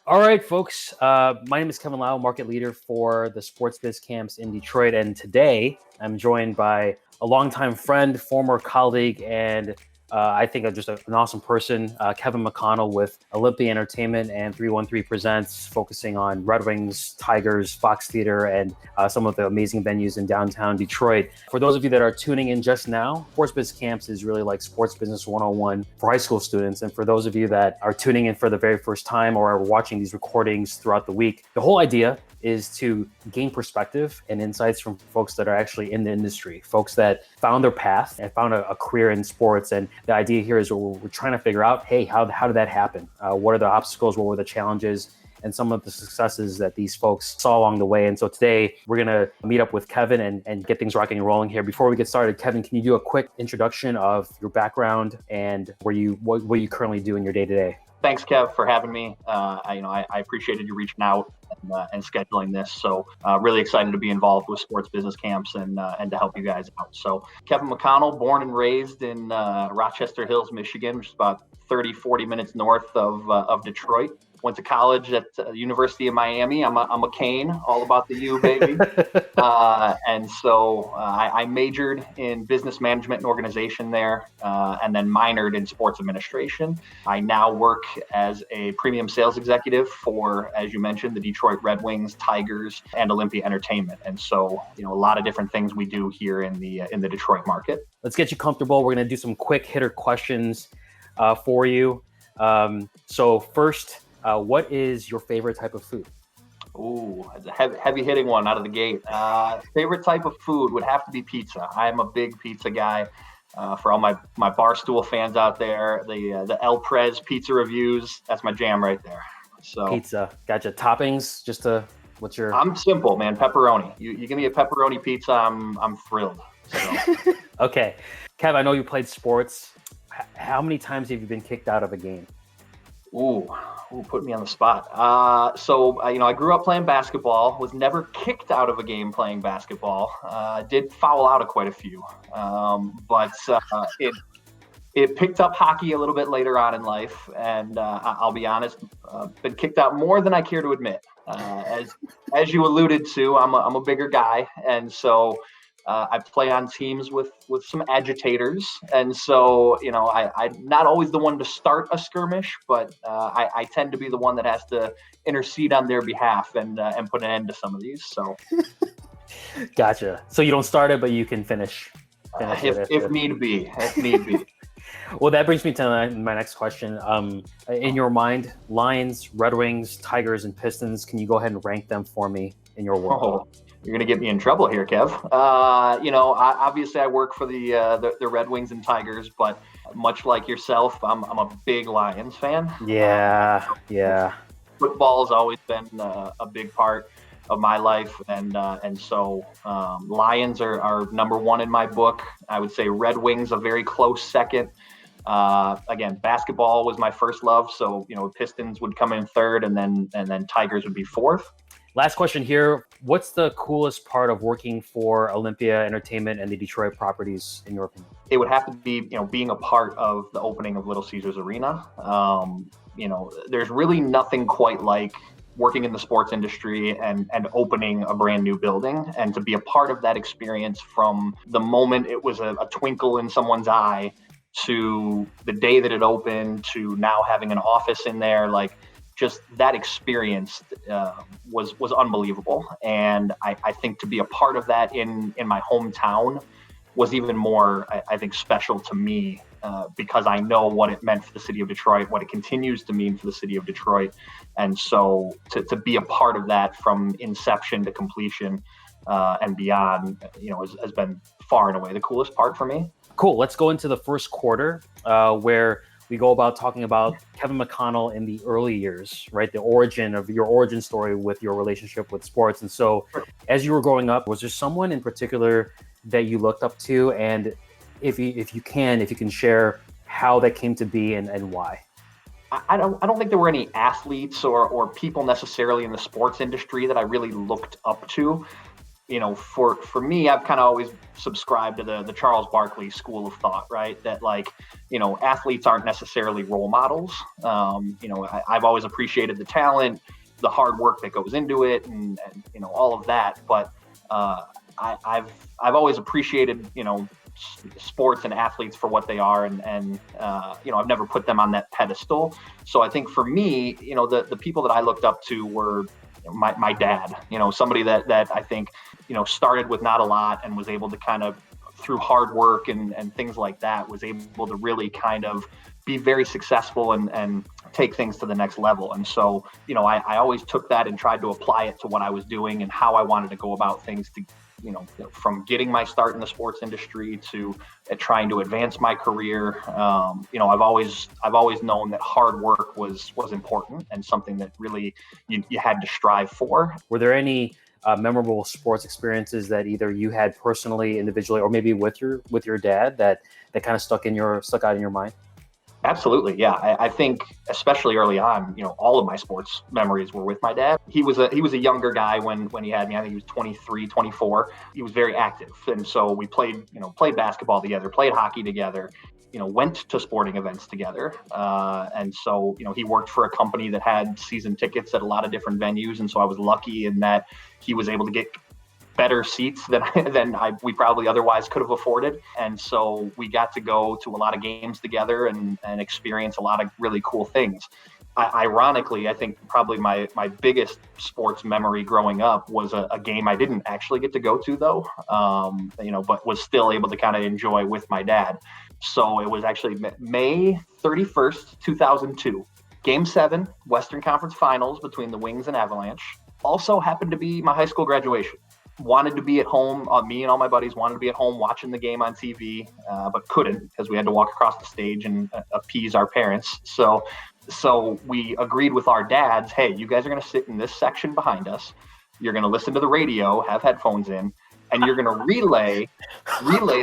All right, folks. My name is Kevin Lau, market leader for the Sports Biz Camps in Detroit. And today I'm joined by a longtime friend, former colleague, and I think just an awesome person, Kevin McConnell with Olympia Entertainment and 313 Presents, focusing on Red Wings, Tigers, Fox Theater, and some of the amazing venues in downtown Detroit. For those of you that are tuning in just now, Sports Biz Camps is really like sports business 101 for high school students. And for those of you that are tuning in for the very first time or are watching these recordings throughout the week, the whole idea is to gain perspective and insights from folks that are actually in the industry, folks that found their path and found a career in sports. And the idea here is we're trying to figure out, hey, how did that happen? What are the obstacles? What were the challenges? And some of the successes that these folks saw along the way. And so today we're going to meet up with Kevin and get things rocking and rolling here. Before we get started, Kevin, can you do a quick introduction of your background and what you currently do in your day-to-day? Thanks, Kev, for having me. I appreciated you reaching out and scheduling this. So really excited to be involved with Sports Business Camps and to help you guys out. So Kevin McConnell, born and raised in Rochester Hills, Michigan, which is about 40 minutes north of Detroit. Went to college at the University of Miami. I'm a Cane, all about the U, baby. And so I majored in business management and organization there, and then minored in sports administration. I now work as a premium sales executive for, as you mentioned, the Detroit Red Wings, Tigers, and Olympia Entertainment. And so, a lot of different things we do here in the Detroit market. Let's get you comfortable. We're going to do some quick hitter questions for you. So first, what is your favorite type of food? Ooh, it's a heavy hitting one out of the gate. Favorite type of food would have to be pizza. I am a big pizza guy. For all my Barstool fans out there, the El Prez pizza reviews, that's my jam right there. So pizza, gotcha. Toppings, what's your? I'm simple, man. Pepperoni. You give me a pepperoni pizza, I'm thrilled. So. Okay, Kev, I know you played sports. How many times have you been kicked out of a game? Ooh, put me on the spot. So I grew up playing basketball, was never kicked out of a game playing basketball. Did foul out of quite a few. But it picked up hockey a little bit later on in life. And I'll be honest, been kicked out more than I care to admit. As you alluded to, I'm a bigger guy. And so I play on teams with some agitators. And so, I'm not always the one to start a skirmish, but I tend to be the one that has to intercede on their behalf and put an end to some of these. So, Gotcha. So you don't start it, but you can finish if need be. Well, that brings me to my next question. In your mind, Lions, Red Wings, Tigers, and Pistons, can you go ahead and rank them for me in your world? Oh. You're going to get me in trouble here, Kev. Obviously I work for the Red Wings and Tigers, but much like yourself, I'm a big Lions fan. Yeah. Football has always been a big part of my life, and so Lions are number one in my book. I would say Red Wings a very close second. Again, basketball was my first love, so Pistons would come in third, and then Tigers would be fourth. Last question here. What's the coolest part of working for Olympia Entertainment and the Detroit properties, in your opinion? It would have to be, being a part of the opening of Little Caesars Arena. There's really nothing quite like working in the sports industry and opening a brand new building, and to be a part of that experience from the moment it was a twinkle in someone's eye to the day that it opened to now having an office in there, just that experience was unbelievable. And I think to be a part of that in my hometown was even more, I think, special to me because I know what it meant for the city of Detroit, what it continues to mean for the city of Detroit. And so to be a part of that from inception to completion and beyond, has been far and away the coolest part for me. Cool. Let's go into the first quarter where we go about talking about Kevin McConnell in the early years, right? The origin of your origin story with your relationship with sports. And so as you were growing up, was there someone in particular that you looked up to? And if you can share how that came to be and why? I don't think there were any athletes or people necessarily in the sports industry that I really looked up to. for me, I've kind of always subscribed to the Charles Barkley school of thought, right? That like, athletes aren't necessarily role models. I've always appreciated the talent, the hard work that goes into it, and all of that. But I've always appreciated sports and athletes for what they are, and I've never put them on that pedestal. So I think for me, the people that I looked up to were my dad, somebody that I think, started with not a lot and was able to kind of, through hard work and things like that, was able to really kind of be very successful and take things to the next level. And so, I always took that and tried to apply it to what I was doing and how I wanted to go about things to, from getting my start in the sports industry to trying to advance my career. I've always known that hard work was important and something that really you had to strive for. Were there any memorable sports experiences that either you had personally, individually, or maybe with your dad that kind of stuck out in your mind? Absolutely. Yeah. I think especially early on, all of my sports memories were with my dad. He was a younger guy when he had me. I think he was 23, 24. He was very active. And so we played basketball together, played hockey together, went to sporting events together. And so, he worked for a company that had season tickets at a lot of different venues. And so I was lucky in that he was able to get better seats than we probably otherwise could have afforded. And so we got to go to a lot of games together and experience a lot of really cool things. Ironically, I think probably my biggest sports memory growing up was a game I didn't actually get to go to though, but was still able to kind of enjoy with my dad. So it was actually May 31st, 2002, Game 7, Western Conference Finals between the Wings and Avalanche. Also happened to be my high school graduation. Wanted to be at home. Me and all my buddies wanted to be at home watching the game on TV, but couldn't because we had to walk across the stage and appease our parents. So we agreed with our dads, hey, you guys are going to sit in this section behind us. You're going to listen to the radio, have headphones in, and you're going to relay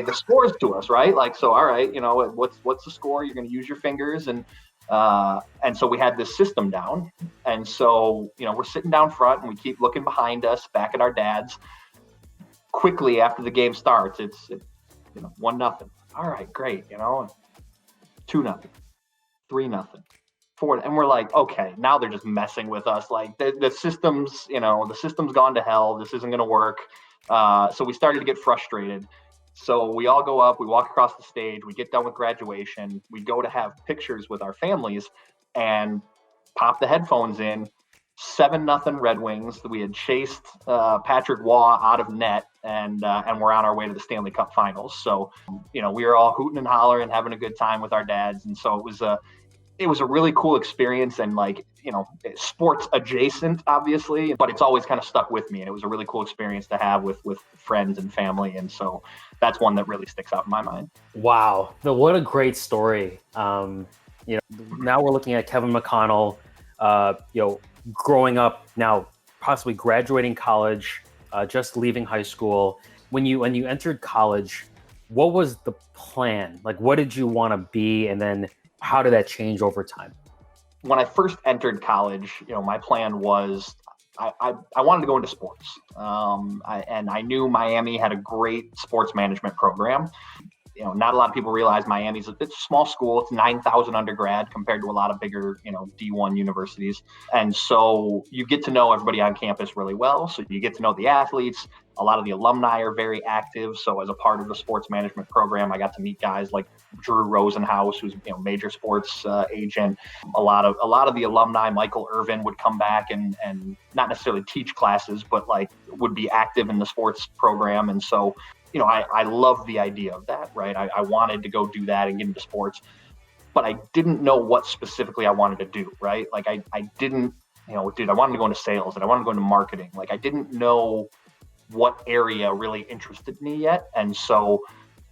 the scores to us, right? Like, so, all right, what's the score? You're going to use your fingers. And so we had this system down. And so, we're sitting down front and we keep looking behind us back at our dads. Quickly after the game starts, it's 1-0. All right, great. 2-0, 3-0, 4, and we're like, okay, now they're just messing with us. Like the system's gone to hell. This isn't going to work. So we started to get frustrated. So we all go up, we walk across the stage, we get done with graduation, we go to have pictures with our families and pop the headphones in. 7-0 Red Wings. We had chased Patrick Waugh out of net, and we're on our way to the Stanley Cup Finals. So, we were all hooting and hollering, having a good time with our dads, and so it was a really cool experience, and sports adjacent, obviously, but it's always kind of stuck with me, and it was a really cool experience to have with friends and family, and so that's one that really sticks out in my mind. Wow, what a great story. Now we're looking at Kevin McConnell, growing up, now possibly graduating college, just leaving high school. When you entered college, what was the plan? Like, what did you want to be? And then how did that change over time? When I first entered college, my plan was I wanted to go into sports. And I knew Miami had a great sports management program. Not a lot of people realize Miami's it's a small school. It's 9,000 undergrad compared to a lot of bigger, D1 universities. And so you get to know everybody on campus really well. So you get to know the athletes. A lot of the alumni are very active. So as a part of the sports management program, I got to meet guys like Drew Rosenhaus, who's major sports agent. A lot of the alumni, Michael Irvin, would come back and not necessarily teach classes, but would be active in the sports program. And so I love the idea of that, right? I wanted to go do that and get into sports, but I didn't know what specifically I wanted to do, right? I didn't, I wanted to go into sales and I wanted to go into marketing. I didn't know what area really interested me yet. And so,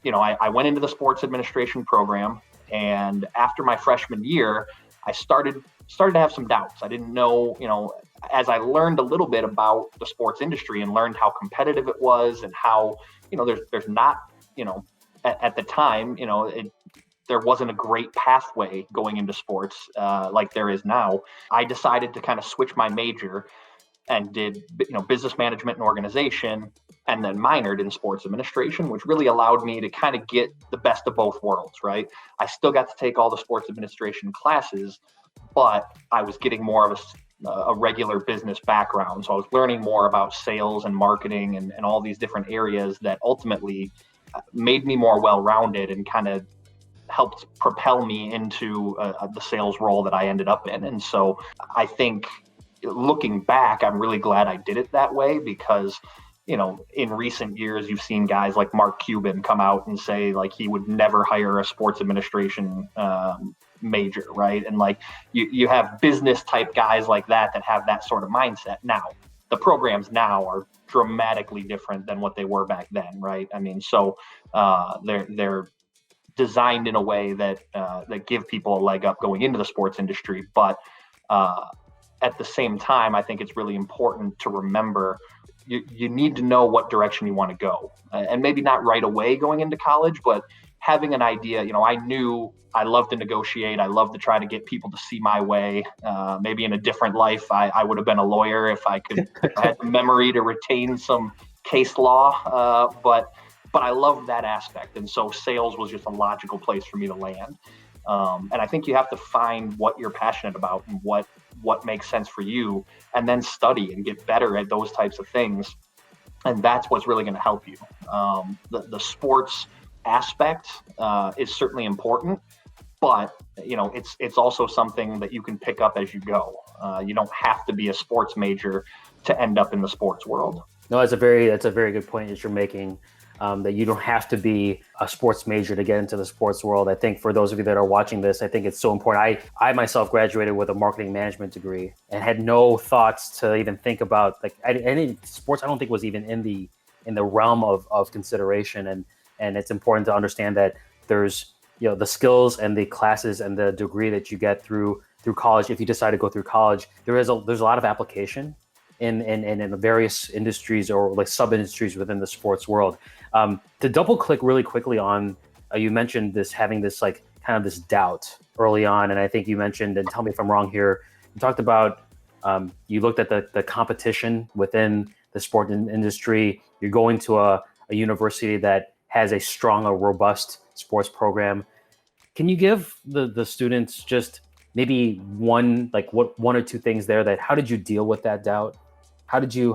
I went into the sports administration program, and after my freshman year, I started to have some doubts. I didn't know, as I learned a little bit about the sports industry and learned how competitive it was and how, there's not, at the time, there wasn't a great pathway going into sports like there is now. I decided to kind of switch my major and did, business management and organization, and then minored in sports administration, which really allowed me to kind of get the best of both worlds, right? I still got to take all the sports administration classes, but I was getting more of a regular business background. So I was learning more about sales and marketing and all these different areas that ultimately made me more well-rounded and kind of helped propel me into the sales role that I ended up in. And so I think looking back, I'm really glad I did it that way because, you know, in recent years, you've seen guys like Mark Cuban come out and say like he would never hire a sports administration major, right? And like you have business type guys like that have that sort of mindset. Now, the programs now are dramatically different than what they were back then, right? I mean, so they're designed in a way that that give people a leg up going into the sports industry, but at the same time, I think it's really important to remember you need to know what direction you want to go, and maybe not right away going into college, but having an idea. You know, I knew I love to negotiate. I love to try to get people to see my way. Maybe in a different life, I would have been a lawyer if I had the memory to retain some case law. But I love that aspect, and so sales was just a logical place for me to land. And I think you have to find what you're passionate about and what makes sense for you, and then study and get better at those types of things. And that's what's really going to help you. The sports aspect is certainly important, but you know, it's also something that you can pick up as you go. You don't have to be a sports major to end up in the sports world. No, that's a very good point that you're making. That you don't have to be a sports major to get into the sports world. I think for those of you that are watching this, I think it's so important. I myself graduated with a marketing management degree and had no thoughts to even think about like any sports. I don't think was even in the realm of consideration. And it's important to understand that there's, you know, the skills and the classes and the degree that you get through college. If you decide to go through college, there's a lot of application in the various industries or like sub industries within the sports world. To double click really quickly on, you mentioned having this like kind of this doubt early on. And I think you mentioned, and tell me if I'm wrong here, you talked about, you looked at the competition within the sport industry. You're going to a university that has a strong, a robust sports program. Can you give the students just maybe one or two things there that, how did you deal with that doubt? How did you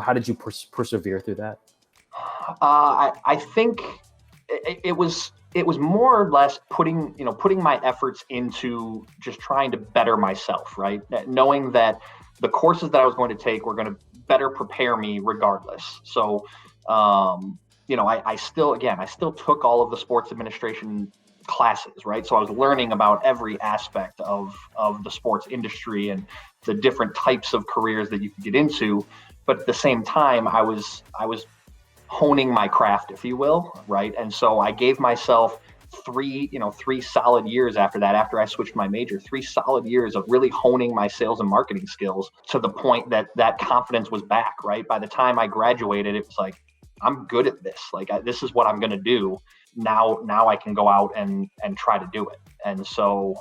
persevere through that? I think it was more or less putting my efforts into just trying to better myself, right? Knowing that the courses that I was going to take were going to better prepare me regardless. So, I still took all of the sports administration classes, right? So I was learning about every aspect of the sports industry and the different types of careers that you could get into. But at the same time, I was honing my craft, if you will, right? And so I gave myself three solid years after that, after I switched my major, 3 solid years of really honing my sales and marketing skills to the point that confidence was back, right? By the time I graduated, it was like, I'm good at this. Like, this is what I'm going to do. Now I can go out and try to do it. And so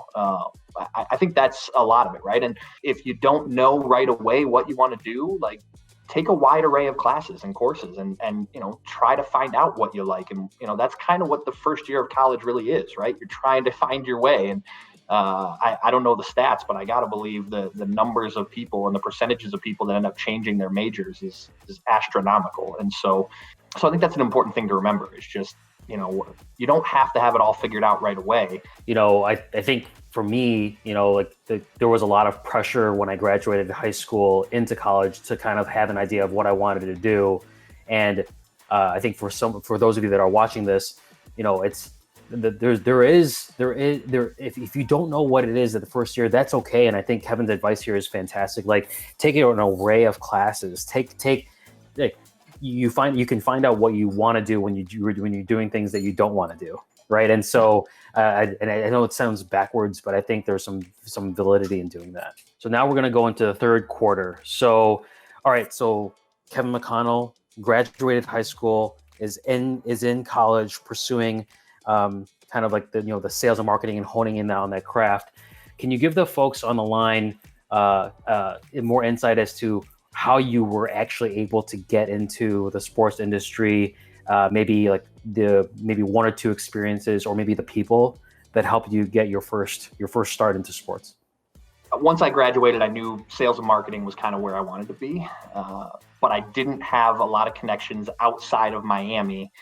I think that's a lot of it, right? And if you don't know right away what you want to do, like, take a wide array of classes and courses and try to find out what you like. And, that's kind of what the first year of college really is, right? You're trying to find your way. And I don't know the stats, but I got to believe the numbers of people and the percentages of people that end up changing their majors is astronomical. And so I think that's an important thing to remember. It's just, you don't have to have it all figured out right away. I think for me, there was a lot of pressure when I graduated high school into college to kind of have an idea of what I wanted to do. And I think for those of you that are watching this, it's if you don't know what it is at the first year, that's okay. And I think Kevin's advice here is fantastic. Like, take an array of classes. You can find out what you want to do when you're doing things that you don't want to do, right? And so, I know it sounds backwards, but I think there's some validity in doing that. So now we're going to go into the third quarter. So, all right. So Kevin McConnell graduated high school, is in college pursuing kind of like the sales and marketing and honing in on that craft. Can you give the folks on the line more insight as to how you were actually able to get into the sports industry, maybe like maybe one or two experiences, or maybe the people that helped you get your first start into sports. Once I graduated, I knew sales and marketing was kind of where I wanted to be, but I didn't have a lot of connections outside of Miami,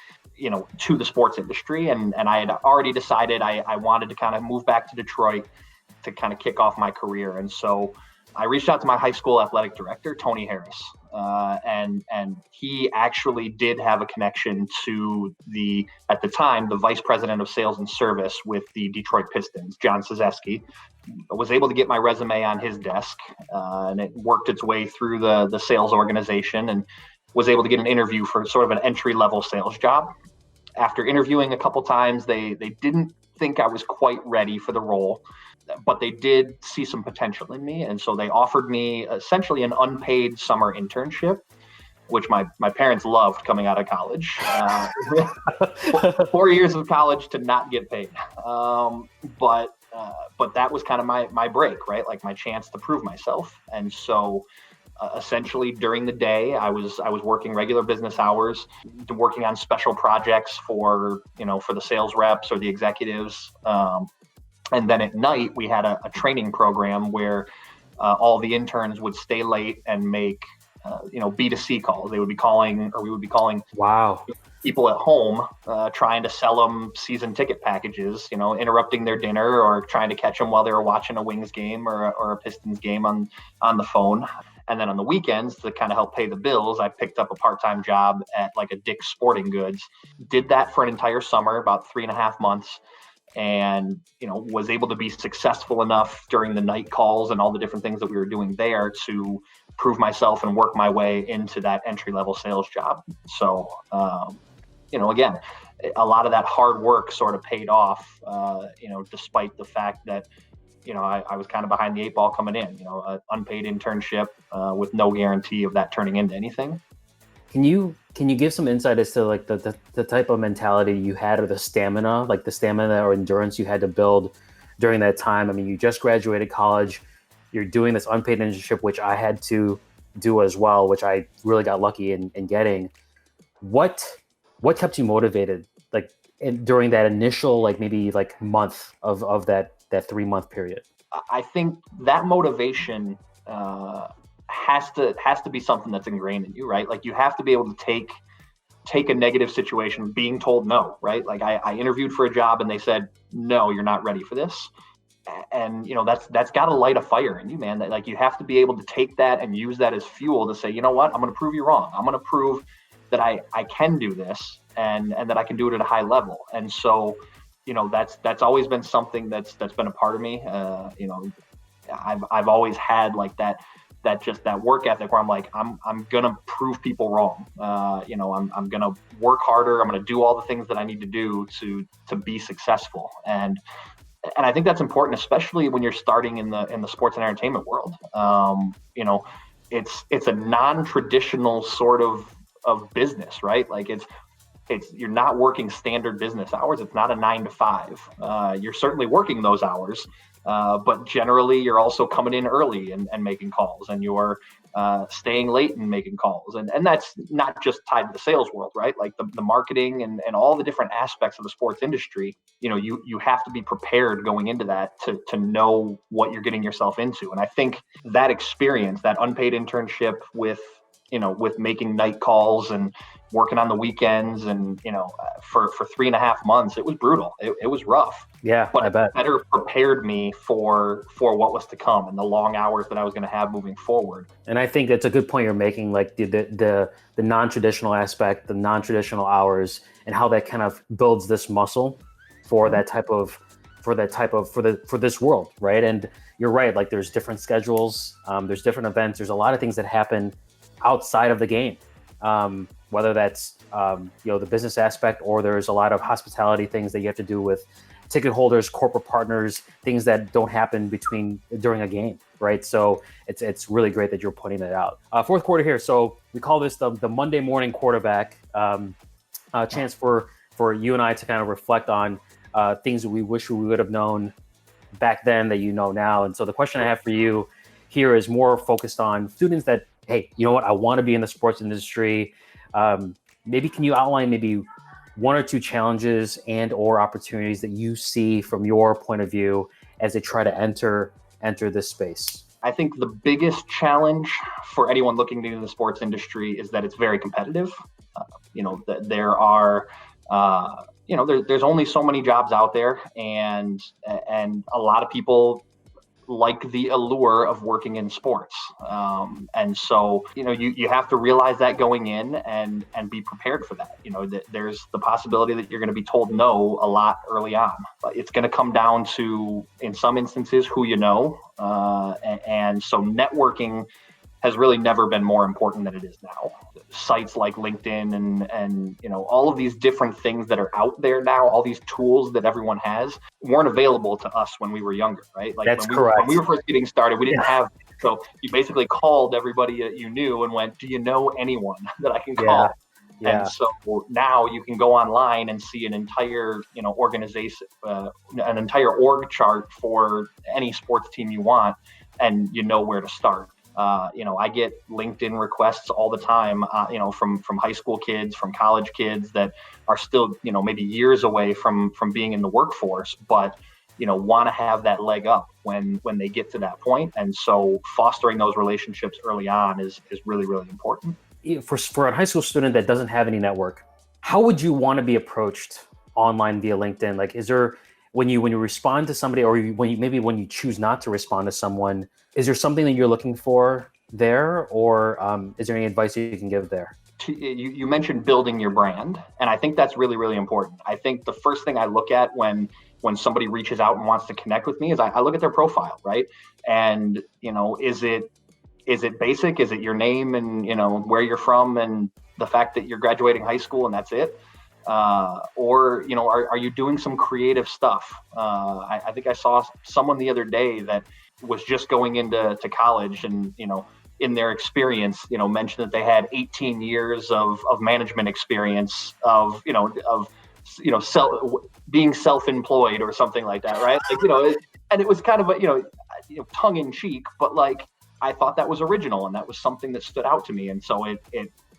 to the sports industry. And I had already decided I wanted to kind of move back to Detroit to kind of kick off my career. And so I reached out to my high school athletic director, Tony Harris, and he actually did have a connection to at the time, the vice president of sales and service with the Detroit Pistons, John Szyzewski. I was able to get my resume on his desk, and it worked its way through the sales organization, and was able to get an interview for sort of an entry-level sales job. After interviewing a couple times, they didn't think I was quite ready for the role, but they did see some potential in me. And so they offered me essentially an unpaid summer internship, which my parents loved coming out of college. 4 years of college to not get paid. But that was kind of my break, right? Like my chance to prove myself. And so essentially during the day, I was working regular business hours, working on special projects for the sales reps or the executives. And then at night, we had a training program where all the interns would stay late and make, B2C calls. They would be calling, or we would be calling Wow. people at home, trying to sell them season ticket packages, interrupting their dinner or trying to catch them while they were watching a Wings game or a Pistons game on the phone. And then on the weekends, to kind of help pay the bills, I picked up a part-time job at like a Dick's Sporting Goods. Did that for an entire summer, about 3.5 months. And, was able to be successful enough during the night calls and all the different things that we were doing there to prove myself and work my way into that entry-level sales job. So, again, a lot of that hard work sort of paid off, despite the fact that, I was kind of behind the 8 ball coming in, an unpaid internship with no guarantee of that turning into anything. Can you give some insight as to like the type of mentality you had, or the stamina or endurance you had to build during that time? I mean, you just graduated college, you're doing this unpaid internship, which I had to do as well, which I really got lucky in getting. What kept you motivated, like during that initial, like maybe like month of that 3-month period? I think that motivation has to be something that's ingrained in you, right? Like you have to be able to take a negative situation, being told no, right? Like I interviewed for a job and they said, no, you're not ready for this. And that's got to light a fire in you, man. That like you have to be able to take that and use that as fuel to say, you know what, I'm going to prove you wrong. I'm going to prove that I can do this and that I can do it at a high level. And so, that's always been something that's been a part of me. I've always had like that work ethic where I'm like, I'm gonna prove people wrong. I'm gonna work harder. I'm gonna do all the things that I need to do to be successful. And I think that's important, especially when you're starting in the sports and entertainment world. It's a non-traditional sort of business, right? Like it's you're not working standard business hours. It's not a 9 to 5. You're certainly working those hours. But generally, you're also coming in early and making calls, and you're staying late and making calls. And that's not just tied to the sales world, right? Like the marketing and all the different aspects of the sports industry, you have to be prepared going into that to know what you're getting yourself into. And I think that experience, that unpaid internship with making night calls and working on the weekends and, for 3.5 months, it was brutal. It was rough. Yeah, but I bet. It better prepared me for what was to come and the long hours that I was going to have moving forward. And I think that's a good point you're making, like the non-traditional aspect, the non-traditional hours, and how that kind of builds this muscle for this world, right? And you're right, like there's different schedules, there's different events, there's a lot of things that happen outside of the game, whether that's the business aspect, or there's a lot of hospitality things that you have to do with ticket holders, corporate partners, things that don't happen during a game, right? So it's really great that you're pointing that out. Fourth quarter here, so we call this the Monday morning quarterback, chance for you and I to kind of reflect on things that we wish we would have known back then that now. And so the question I have for you here is more focused on students that hey, you know what? I want to be in the sports industry. Maybe can you outline maybe one or two challenges and or opportunities that you see from your point of view as they try to enter this space? I think the biggest challenge for anyone looking into the sports industry is that it's very competitive. There are, there's only so many jobs out there, and a lot of people like the allure of working in sports. And so, you have to realize that going in and be prepared for that. There's the possibility that you're going to be told no a lot early on. But it's going to come down to, in some instances, who you know. And so networking has really never been more important than it is now. Sites like LinkedIn and all of these different things that are out there now, all these tools that everyone has, weren't available to us when we were younger, right? Like That's correct. When we were first getting started, we didn't have. So you basically called everybody that you knew and went, "Do you know anyone that I can call?" Yeah. And so now you can go online and see an entire, organization, an entire org chart for any sports team you want, and you know where to start. I get LinkedIn requests all the time, from high school kids, from college kids that are still, maybe years away from being in the workforce, but, want to have that leg up when they get to that point. And so fostering those relationships early on is really, really important. For a high school student that doesn't have any network, how would you want to be approached online via LinkedIn? Like, is there, when you respond to somebody, or when you choose not to respond to someone, is there something that you're looking for there, or is there any advice you can give there? You mentioned building your brand, and I think that's really, really important. I think the first thing I look at when somebody reaches out and wants to connect with me is I look at their profile, right? And is it basic? Is it your name and where you're from and the fact that you're graduating high school and that's it? Or are you doing some creative stuff? I think I saw someone the other day that was just going into college and in their experience mentioned that they had 18 years of management experience of being self-employed or something like that, right? Like and it was kind of a tongue in cheek, but like I thought that was original and that was something that stood out to me, and so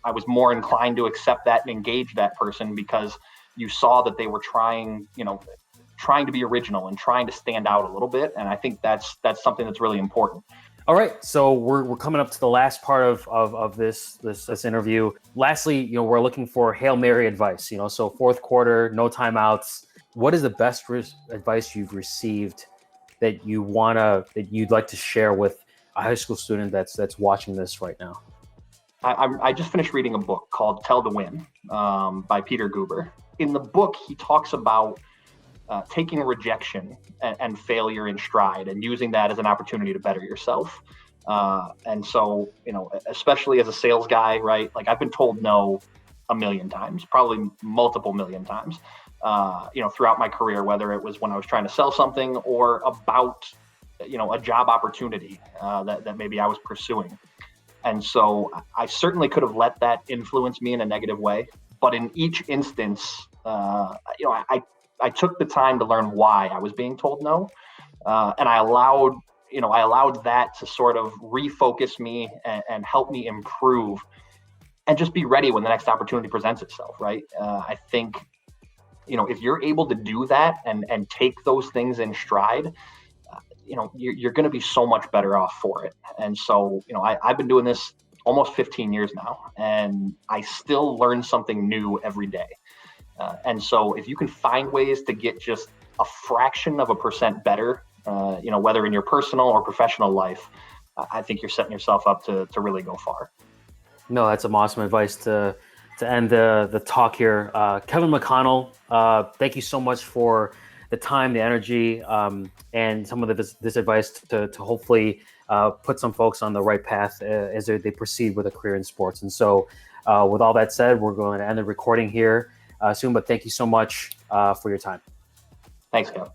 I was more inclined to accept that and engage that person because you saw that they were trying to be original and trying to stand out a little bit. And I think that's something that's really important. All right. So we're coming up to the last part of this interview. Lastly, we're looking for Hail Mary advice, so fourth quarter, no timeouts. What is the best advice you've received that you'd like to share with a high school student that's watching this right now? I just finished reading a book called Tell to Win by Peter Guber. In the book, he talks about taking rejection and failure in stride and using that as an opportunity to better yourself. And so, especially as a sales guy, right? Like I've been told no a million times, probably multiple million times, throughout my career, whether it was when I was trying to sell something or about, a job opportunity that maybe I was pursuing. And so I certainly could have let that influence me in a negative way. But in each instance, I took the time to learn why I was being told no. And I allowed that to sort of refocus me and help me improve and just be ready when the next opportunity presents itself, right? I think, if you're able to do that and take those things in stride, you're going to be so much better off for it. And so, I've been doing this almost 15 years now, and I still learn something new every day. And so if you can find ways to get just a fraction of a percent better, whether in your personal or professional life, I think you're setting yourself up to really go far. No, that's some awesome advice to end the talk here. Kevin McConnell, thank you so much for the time, the energy, and some of this advice to hopefully put some folks on the right path as they proceed with a career in sports. And so with all that said, we're going to end the recording here soon, but thank you so much for your time. Thanks, Kevin.